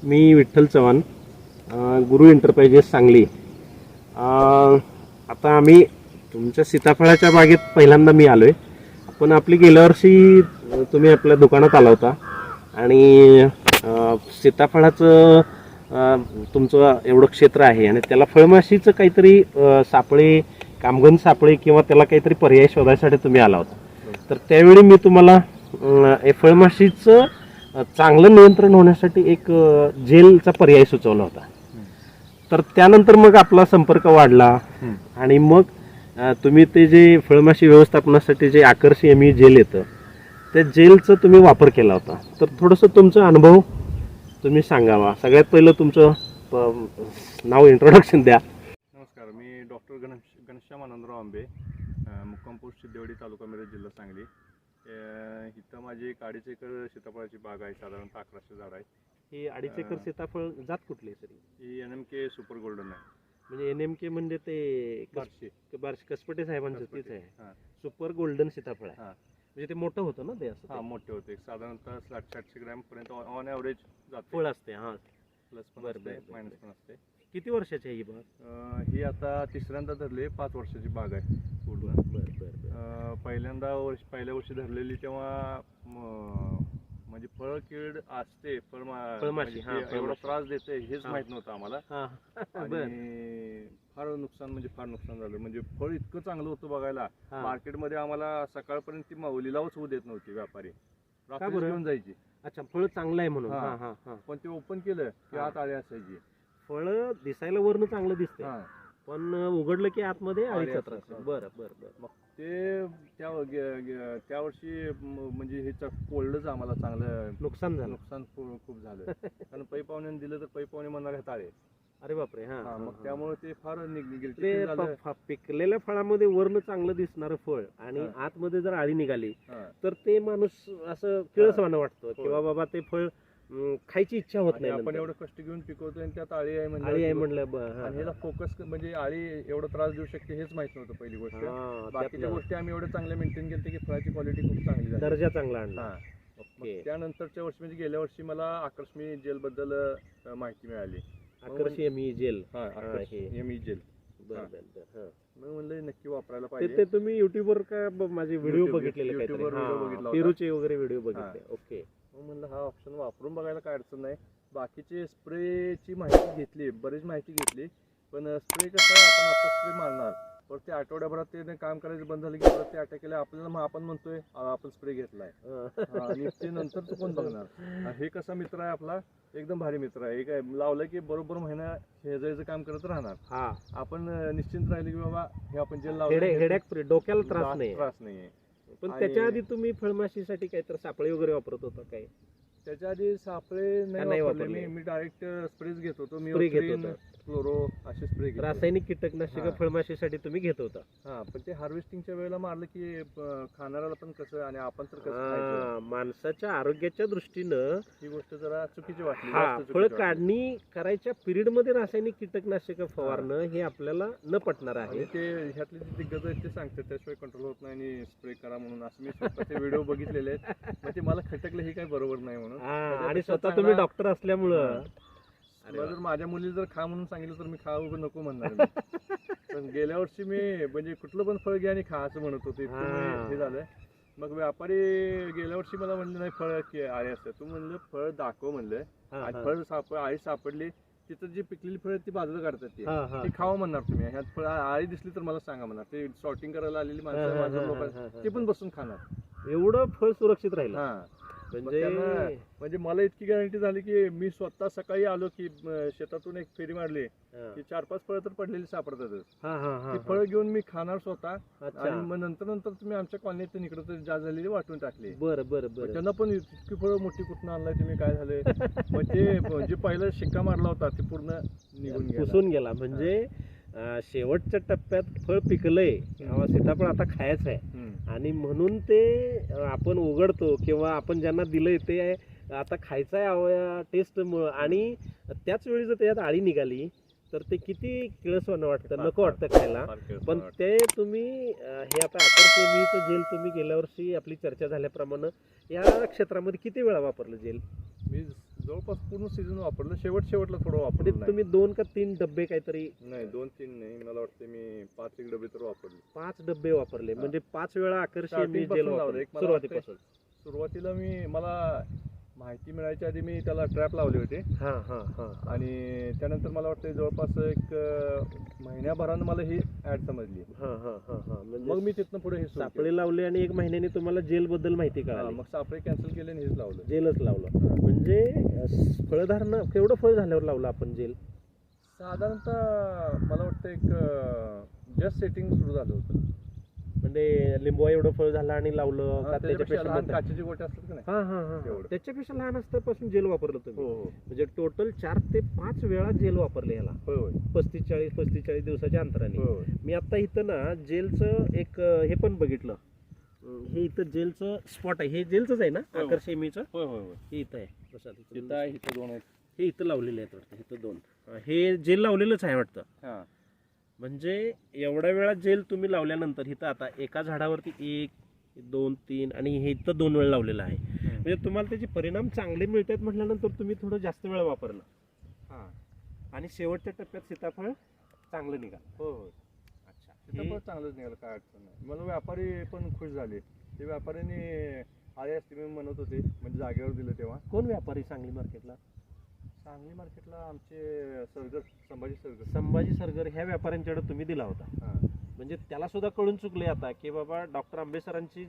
मी विठ्ठल चव्हाण, गुरु enterprises Sangli. आता आम्ही तुमच्या सीताफळाच्या बागेत पहिल्यांदा मी आलोय. पण आपली गेल्या वर्षी तुम्ही आपल्या दुकानात आला होता आणि सीताफळाचं तुमचं एवढं क्षेत्र आहे आणि त्याला फळमाशीचं काहीतरी सापळे, कामगन सापळे किंवा त्याला काहीतरी पर्याय शोधायसाठी तुम्ही आला होता. तर त्यावेळी मी तुम्हाला फळमाशीचं चांगलं नियंत्रण होण्यासाठी एक जेलचा पर्याय सुचवला होता. तर त्यानंतर मग आपला संपर्क वाढला आणि मग तुम्ही ते जे फळमाशी व्यवस्थापनासाठी जे आकर्षी एमी जेल येतं त्या जेलचा तुम्ही वापर केला होता. तर थोडंसं तुमचा अनुभव तुम्ही सांगावा. सगळ्यात पहिलं तुमचं नाव, इंट्रोडक्शन द्या. नमस्कार, मी डॉक्टर घनश्याम आनंदराव आंबे, मुक्काम पोस्ट सिद्धेवाडी, तालुका मिरज, जिल्हा सांगली. इथं माझी एक 2.5 एकर सीताफळाची बाग आहे. साधारणतः 1100 झाड आहे. ही 2.5 एकर सीताफळ जात कुठली सर? ही NMK सुपर गोल्डन आहे. म्हणजे NMK म्हणजे ते बार्शी कसपटे साहेबांचं तीच आहे. सुपर गोल्डन सीताफळ आहे. म्हणजे ते मोठं होतं ना ते असं? मोठे होते. साधारणतः 700 ग्रॅम पर्यंत ऑन ॲव्हरेज जाते. फळ असते. प्लस पण असते, मायनस पण असते. किती वर्षाची आहे ही बाग? ही आता तिसऱ्यांदा धरली. 5 वर्षाची बाग आहे पूर्ण. पहिल्या वर्षी धरलेली तेव्हा म्हणजे फळ कीड असते, फळमाशी एवढा त्रास देते हेच माहित नव्हतं आम्हाला. आणि फार नुकसान झालं. म्हणजे फळ इतकं चांगलं होतं बघायला. मार्केटमध्ये आम्हाला सकाळपर्यंत ती लिलावच होऊ देत नव्हती व्यापारी, रात्री घेऊन जायची. अच्छा, फळ चांगलं आहे म्हणून. पण ते ओपन केलं की आत आळी असायची. फळ दिसायला वरनं चांगलं दिसतं पण उघडलं की आतमध्ये अळीचा त्रास. बरं बरं बरं. मग ते त्या वर्षी म्हणजे हे कोल्डच आम्हाला चांगलं नुकसान खूप झालं. कारण पै पाहुण्याने दिलं तर पै पाहुणे म्हणणार हे ताळे. अरे बापरे. मग त्यामुळे ते फार पिकलेल्या फळामध्ये वरनं चांगलं दिसणारं फळ आणि आतमध्ये जर आळी निघाली तर ते माणूस असं किळसवाणं वाटतं किंवा बाबा ते फळ खायची इच्छा होत नाही. आपण एवढं कष्ट घेऊन पिकवतोय आणि त्यात आळी आहे म्हणलं आणि ह्याला फोकस म्हणजे आळी एवढा त्रास देऊ शकते हेच माहित नव्हतं पहिली गोष्ट. बाकीच्या गोष्टी आम्ही एवढे चांगले मेंटेन केले की फळाची क्वालिटी खूप चांगली झाली, दर्जा चांगला आणला. त्यानंतरच्या वर्षी म्हणजे गेल्या वर्षी मला आकर्षणी जेल बद्दल माहिती मिळाली. आकर्षी एमी जेल. एमी जेल. मी म्हणलं नक्की वापरायला पाहिजे. ते तुम्ही युट्यूबवर का माझे व्हिडिओ बघितलेले? पेरूचे वगैरे व्हिडिओ बघितले. ओके. म्हणलं हा ऑप्शन वापरून बघायला काय अडचण नाही. बाकीचे स्प्रेची माहिती घेतली, बरीच माहिती घेतली. पण स्प्रे कसं आपण आता स्प्रे मारणार, परत ते आठवड्याभरात ते काम करायचं बंद झालं की परत ते अटॅक केलं आपल्याला. आपण म्हणतोय आपण स्प्रे घेतलाय आणि ते नंतर कोण बघणार. हे कसा मित्र आहे आपला, एकदम भारी मित्र आहे. काय लावलं की बरोबर महिना हे काम करत राहणार. आपण निश्चिंत राहिले की बाबा हे आपण जेल लावलं, डोक्याला त्रास नाहीये. पण त्याच्या आधी तुम्ही फळमाशीसाठी काय तर सापळे वगैरे वापरत होता काय? त्याच्या आधी सापळे नाही वापरले. मी डायरेक्ट स्प्रेच घेत होतो. मी फ्लोरो असे स्प्रे घेतो. रासायनिक कीटकनाशक फळमाशीसाठी तुम्ही घेत होता. पण ते हार्वेस्टिंगच्या वेळेला मारलं की खाणाऱ्याला पण कसं आणि आपण तर कसं, माणसाच्या आरोग्याच्या दृष्टीनं ही गोष्ट जरा चुकीची वाटली. फळ काढणी करायच्या पिरियड मध्ये रासायनिक कीटकनाशक फवारणं हे आपल्याला न पटणार आहे. ते ह्यातले जे दिग्गज आहेत ते सांगतात त्याशिवाय कंट्रोल होत नाही आणि स्प्रे करा म्हणून. असं मी स्वतः ते व्हिडिओ बघितलेले आहेत. मग ते मला खटकलं हे काही बरोबर नाही म्हणून. आणि स्वतः तुम्ही डॉक्टर असल्यामुळं जर माझ्या मुली जर खा म्हणून सांगितलं तर मी खाऊ नको म्हणणार. पण गेल्या वर्षी मी म्हणजे कुठलं पण फळ घ्या आणि खा असं म्हणत होते. हे झालं. मग व्यापारी गेल्या वर्षी मला म्हणले नाही फळ आळी असतात. तू म्हणलं फळ दाखव म्हणलं. फळ आळी सापडली तिथं जी पिकलेली फळ ती बाजूला काढतात ती खावं म्हणणार तुम्ही. ह्यात फळ आळी दिसली तर मला सांगा म्हणणार. ते शॉर्टिंग करायला आलेली माणसं लोक ते पण बसून खाणार. एवढं फळ सुरक्षित राहिलं म्हणजे मला इतकी गॅरंटी झाली की मी स्वतः सकाळी आलो की शेतातून एक फेरी मारली की 4-5 फळं तर पडलेली सापडतातच. ती फळं घेऊन मी खाणार स्वतः आणि मग नंतर तुम्ही आमच्या कॉलनीतून इकडे तर जा झालेली वाटून टाकली. बरं. त्यांना पण इतकी फळं मोठी कुठून आणलाय तुम्ही, काय झालंय. मग ते जे पहिला शिक्का मारला होता ते पूर्ण निघून गेला. म्हणजे शेवटच्या टप्प्यात फळ पिकलंय, सीताफळ आता खायचं आहे आणि म्हणून ते आपण उघडतो किंवा आपण ज्यांना दिलंय ते आता खायचं आहे टेस्ट मुळे. आणि त्याच वेळी जर त्याच्यात आळी निघाली तर ते किती किळसवाणं वाटतं, नको वाटतं खायला. पण ते तुम्ही हे आता आकर्षणीचं जेल तुम्ही गेल्या वर्षी आपली चर्चा झाल्याप्रमाणे या क्षेत्रामध्ये किती वेळा वापरलं जेल? मी जवळपास पूर्ण सीझन वापरलं, शेवटला थोडं म्हणजे वापरलं नाही. तुम्ही 2 का 3 डब्बे काहीतरी नाही 2-3 नाही, मला वाटते मी 5-1 डबे तर वापरले. 5 डब्बे वापरले, हा. म्हणजे 5 वेळा आकर्षी Starting मी पासून जेल लावलं. वापरले एक मला वाटतंय सुरुवातीपासून. सुरुवातीला मला माहिती मिळायच्या आधी मी त्याला ट्रॅप लावले होते हा हा हा आणि त्यानंतर मला वाटतं जवळपास एक महिन्याभरानं मला ही ऍड समजली. हा हा हा हा मग म्हणजे मी तिथनं पुढे हे सुरू केलं. सापळे लावले आणि 1 महिन्याने तुम्हाला जेल बद्दल माहिती हा, कळाली. मग सापळे कॅन्सल केले आणि हेच लावलं. जेलच लावलं. म्हणजे फळधारणा केवढं फळ झाल्यावर लावलं आपण जेल? साधारणतः मला वाटतं एक जस्ट सेटिंग सुरू झालं होतं. म्हणजे लिंबू एवढं फळ झालं आणि लावलं हा, का त्याच्यापेक्षा त्याच्यापेक्षा लहान मोठं? काचेची गोटे असतात का नाही. हा हा हा तेवढं. त्याच्यापेक्षा लहान असतापासून जेल वापरलं तुम्ही? हो हो म्हणजे टोटल 4 ते 5 वेळा जेल वापरले याला होय होय 35-40 दिवसाच्या अंतराने. होय होय. मी आता इथं ना जेलचं एक हे पण बघितलं. हे इथं जेलचं स्पॉट आहे. हे जेलचंच आहे ना होय. आकर्षेमीचं? होय होय होय. हे इथं आहे. प्रसाद तिथं आहे, इथं 2 आहेत. हे इथं लावलेले आहेत वाटतं. इथं 2. हे जेल लावलेलंच आहे वाटतं. हा म्हणजे एवढ्या वेळा जेल तुम्ही लावल्यानंतर इथं आता एका झाडावरती 1, 2, 3 आणि हे इथं 2 वेळा लावलेलं आहे. म्हणजे तुम्हाला त्याचे परिणाम चांगले मिळतात म्हटल्यानंतर तुम्ही थोडं जास्त वेळा वापरलं हा आणि शेवटच्या टप्प्यात सीताफळ चांगलं निघालं. हो हो. अच्छा. तिथं पण चांगलंच निघालं, काय अडचण नाही. मला व्यापारी पण खुश झाले. ते व्यापाऱ्यांनी आले असते मी म्हणत होते, म्हणजे जागेवर दिलं तेव्हा. कोण व्यापारी सांगली मार्केटला? सांगली मार्केटला आमचे सरगर, संभाजी सरगर ह्या व्यापाऱ्यांच्याकडे तुम्ही दिला होता. हा म्हणजे त्याला सुद्धा कळून चुकले आता की बाबा डॉक्टर आंबेसरांची